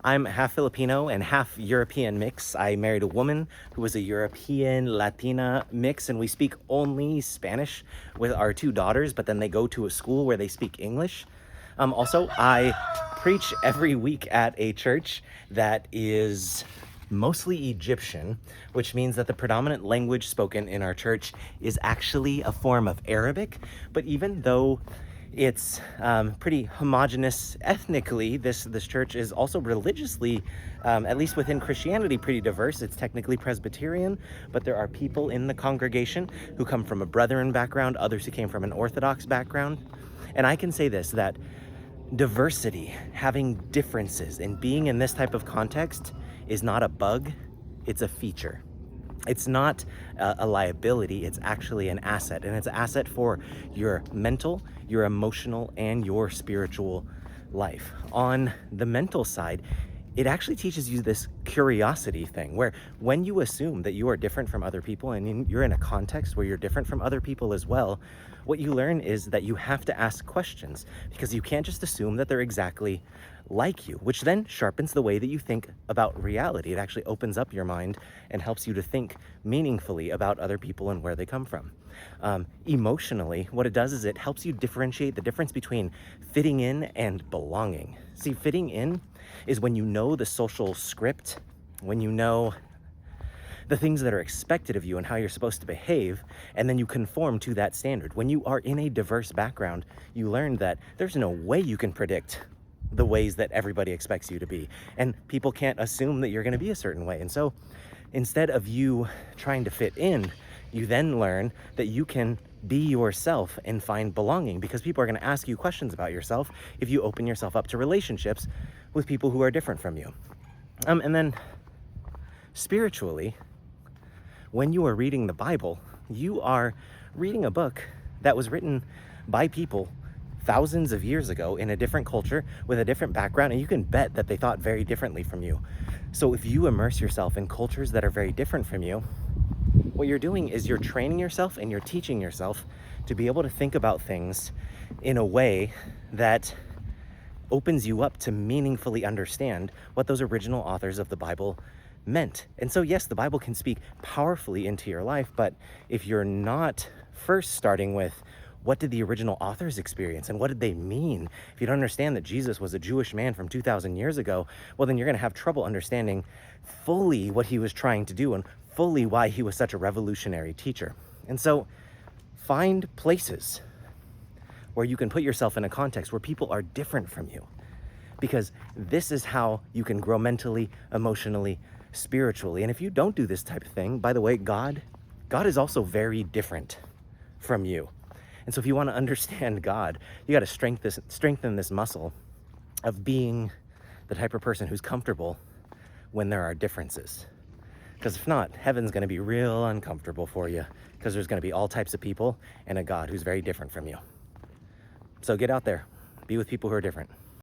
I'm half Filipino and half European mix. I married a woman who was a European Latina mix, and we speak only Spanish with our two daughters, but then they go to a school where they speak English. Also, I preach every week at a church that is mostly Egyptian, which means that the predominant language spoken in our church is actually a form of Arabic. But even though it's pretty homogenous ethnically, this church is also religiously, at least within Christianity, pretty diverse. It's technically Presbyterian, but there are people in the congregation who come from a Brethren background, others who came from an Orthodox background. And I can say this, that diversity, having differences, and being in this type of context is not a bug, it's a feature. It's not a liability, it's actually an asset. And it's an asset for your mental, your emotional, and your spiritual life. On the mental side, it actually teaches you this curiosity thing where when you assume that you are different from other people and you're in a context where you're different from other people as well, what you learn is that you have to ask questions because you can't just assume that they're exactly like you, which then sharpens the way that you think about reality. It actually opens up your mind and helps you to think meaningfully about other people and where they come from. Emotionally, what it does is it helps you differentiate the difference between fitting in and belonging. See, fitting in is when you know the social script, when you know the things that are expected of you and how you're supposed to behave, and then you conform to that standard. When you are in a diverse background, you learn that there's no way you can predict the ways that everybody expects you to be, and people can't assume that you're going to be a certain way. And so instead of you trying to fit in, you then learn that you can be yourself and find belonging, because people are going to ask you questions about yourself if you open yourself up to relationships with people who are different from you. And then spiritually, when you are reading the Bible, you are reading a book that was written by people thousands of years ago in a different culture with a different background, and you can bet that they thought very differently from you. So if you immerse yourself in cultures that are very different from you, what you're doing is you're training yourself and you're teaching yourself to be able to think about things in a way that opens you up to meaningfully understand what those original authors of the Bible meant. And so yes, the Bible can speak powerfully into your life, but if you're not first starting with what did the original authors experience and what did they mean, if you don't understand that Jesus was a Jewish man from 2,000 years ago, well, then you're going to have trouble understanding fully what he was trying to do and fully why he was such a revolutionary teacher. And so find places where you can put yourself in a context where people are different from you, because this is how you can grow mentally, emotionally, spiritually. And if you don't do this type of thing, by the way, God is also very different from you. And so if you want to understand God, you got to strengthen this muscle of being the type of person who's comfortable when there are differences. Because if not, heaven's going to be real uncomfortable for you, because there's going to be all types of people and a God who's very different from you. So get out there, be with people who are different.